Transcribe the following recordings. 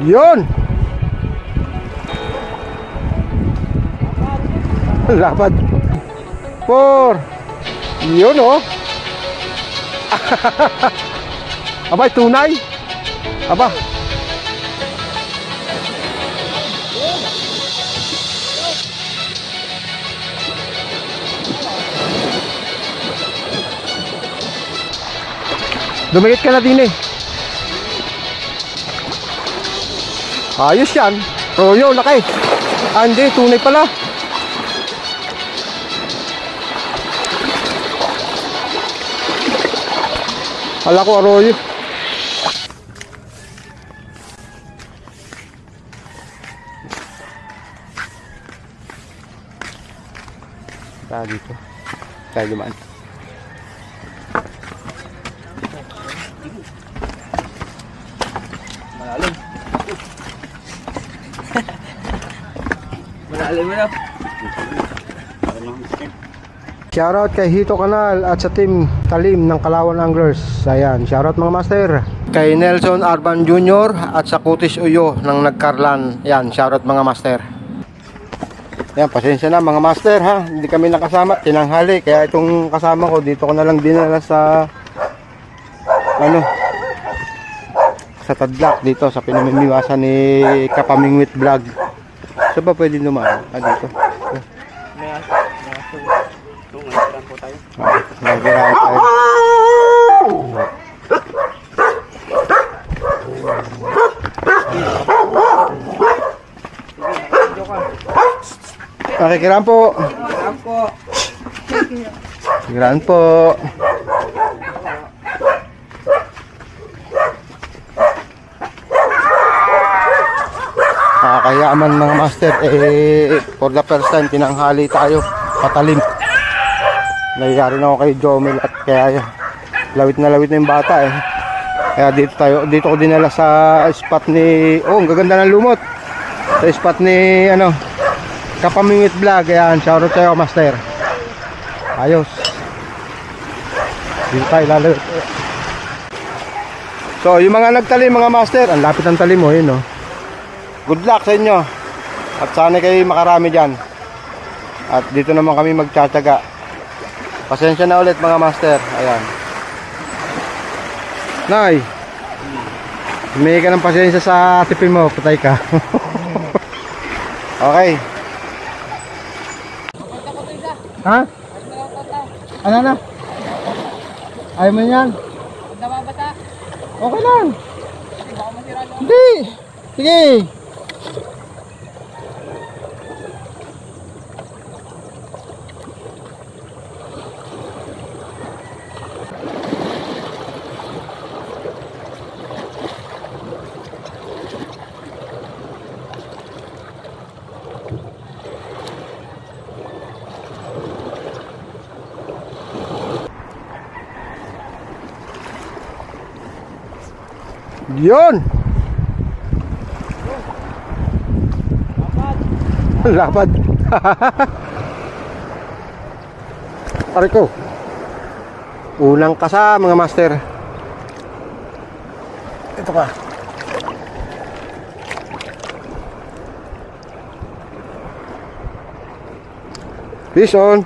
Yun. Lapad. 4. Yun oh. Abay, tunay. Aba. Dumikit ka na din eh. Ayos yan. Royo, laki. Ah, hindi, tunay pala. Hala ko, arroyo. Tayo dito. Tayo dumaan. Malalim. Malalim mo na. Shoutout kay Hito Kanal at sa team Talim ng Kalawan Anglers. Ayan, shoutout mga master. Kay Nelson Arban Jr. at sa Kutis Uyo ng Nagkarlan. Ayan, shoutout mga master. Ayan, pasensya na mga master ha. Hindi kami nakasama, tinanghali. Kaya itong kasama ko, dito ko na lang dinala sa sa Tadlak dito sa pinamimiwasan ni Kapamingwit Vlog. So ba pwede dumaan? Ah, dito. Nagiraan tayo. Pakikiraan po. Pakikiraan po. Kakayaman mga master, for the first time tinanghali tayo patalim. Nangyayari na ako kay Jomel at kaya lawit na yung bata eh. Kaya dito ko dinala sa spot ni, oh ang gaganda ng lumot. Sa spot ni Kapamingwit Vlog. Ayan, shoutout tayo master. Ayos. Dito tayo lalawit. So yung mga nagtalim mga master, ang lapit ng talim mo yun oh. Good luck sa inyo. At sana kayo makarami dyan. At dito naman kami magtsatsaga. Pasensya na ulit mga master. Ayan. Nay, may ka ng pasensya sa tipin mo. Patay ka. Okay. Ha? Ano na? Ayaw mo yan? Okay lang. Hindi. Sige. Yun. Lapad. Pare ko. Unang kasa mga master. Ito pa. Fish on.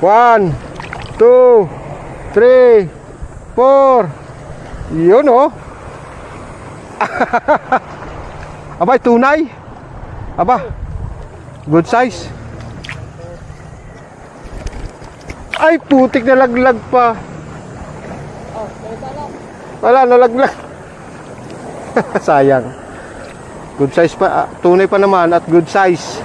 One, 2, 3, 4. Yun oh. Abay, tunay. Aba, good size. Ay, putik na laglag pa. Wala, nalaglag. Sayang. Good size pa, tunay pa naman at good size.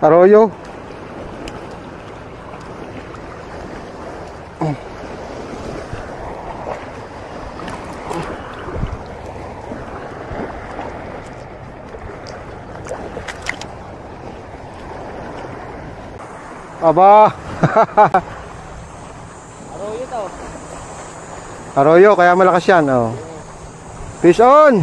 Arroyo. Aba. Arroyo to. Arroyo, kaya malakas yan. Oh. Fish on.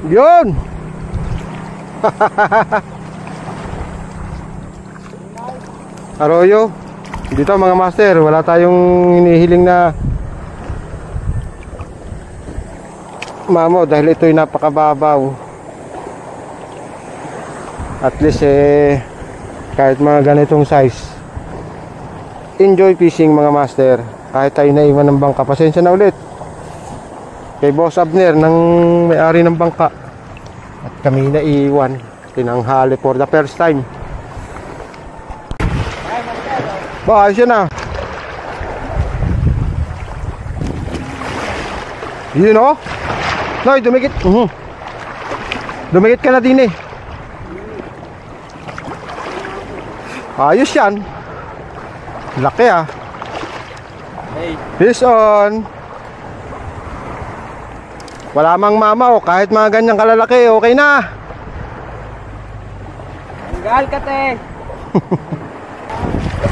Yun. Arroyo. Dito mga master, wala tayong hinihiling na mamo dahil ito'y napakababaw. At least kahit mga ganitong size, enjoy fishing mga master. Kahit tayo naiwan ng bangka, pasensya na ulit kay Boss Abner ng may-ari ng bangka. At kami naiwan, tinanghali for the first time. Ba, ayos yun ah. Yun oh. Noy, dumikit. Dumikit ka na din eh. Ayos yan. Laki ah. Hey. Fish on. Wala mang mama oh. Kahit mga ganyang kalalaki, okay na. Tanggal ka te.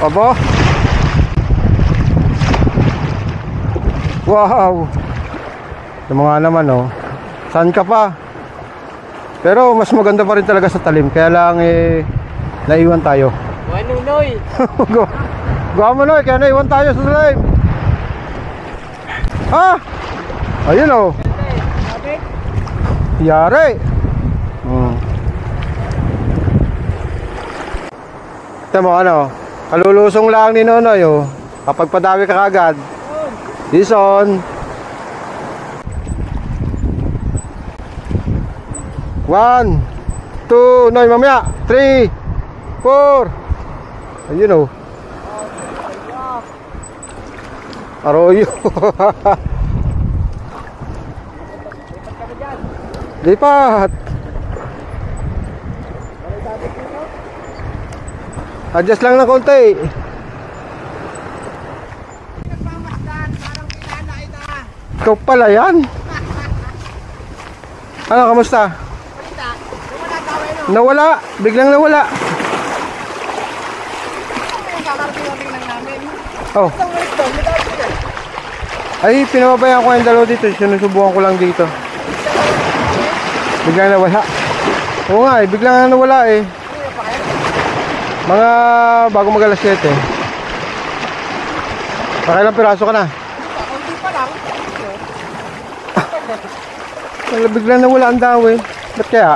Aba. Wow. Yung mga naman oh. Saan ka pa? Pero mas maganda pa rin talaga sa talim. Kaya lang naiwan tayo. Nunoy. Gawa mo Noy, kaya naiwan tayo sa talim. Ha? Ayun oh. Yari. Ito mo ano, kalulusong lang ni Nonoy oh. Kapag padawi ka kagad, Dison. 1, 2, Noy mamaya 3, 4. Ayun oh. Arroyo. Lipat. Adjust lang ng konti. Ikaw pala yan. Ano, kamusta? Nawala, biglang nawala. Oh. Ay, pinababayaan ko yung dalawa dito. Sinusubukan ko lang dito. Biglang nawala. Oo nga biglang nawala eh. Mga bago mag alas 7. Pakailang piraso ka na? Kunti pa lang. Biglang nawala ang daw eh. Ba't kaya?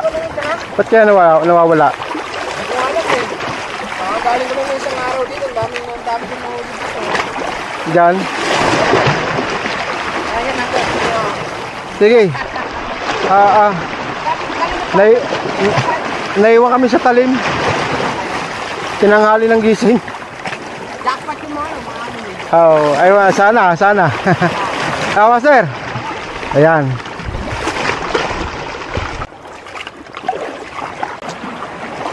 Ba't kaya nawawala? Galing ko lang isang araw dito. Ang dami ko mahuli dito. Diyan? Ayan ako. Sige. Naiwan kami sa talim. Tinanghali ng gising. Jackpot yung mga Oh, ayun, sana. Awa, sir. Ayan.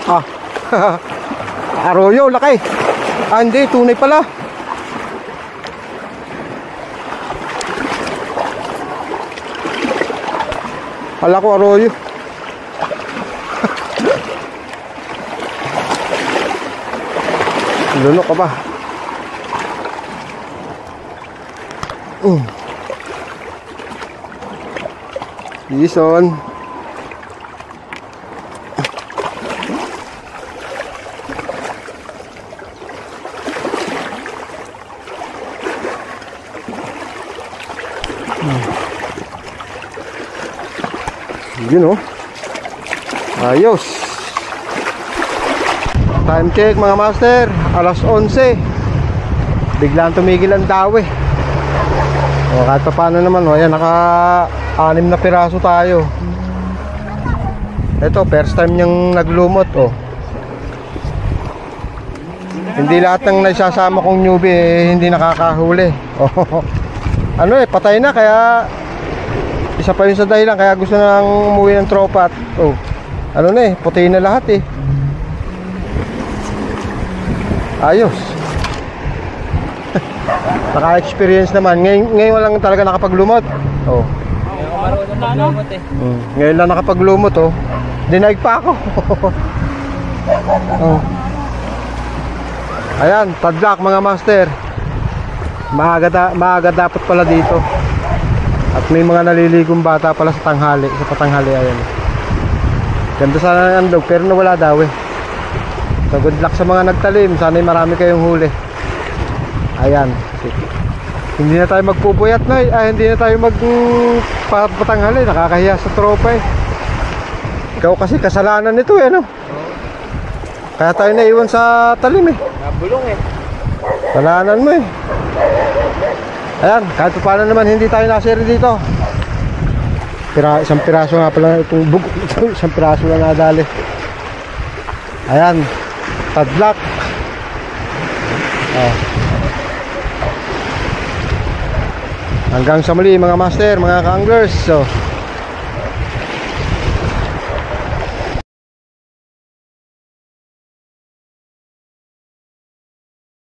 Ah. Arroyo, laki. Ah, hindi, tunay pala. Kala ko arroyo. Lunok ka ba? Ison. Yun oh. Ayos. Time check mga master, alas 11. Biglang tumigil ang dawe. O kahit pa paano naman, o ayan, naka 6 na piraso tayo. Ito, first time niyang naglumot, oh. Hindi lahat ng naisasama kong newbie hindi nakakahuli. Oh. Ano patay na, kaya isa pa yun sa dahilan kaya gusto nang umuwi ng tropa at ano na puti na lahat ayos. Naka-experience naman. Ngayon lang talaga nakapaglumot. Ngayon lang nakapaglumot dinaig pa ako. Ayan, tadlak mga master. Maaga dapat pala dito. At may mga naliligong bata pala sa tanghali, sa patanghali. Ayan. Ganda sana ng andog pero nawala daw So good luck sa mga nagtalim. Sana'y marami kayong huli. Ayan. Hindi na tayo magpupuyat na hindi na tayo patanghali. Nakakahiya sa tropa Ikaw kasi kasalanan nito no? Kaya tayo naiwan sa talim Nabulong Kasalanan mo Ayan, kahit paano naman hindi tayo nasiri dito. Isang piraso nga pala itong bugok ito. Isang piraso lang nadali. Ayan, tadlak. Hanggang sa muli mga master, mga ka-anglers. So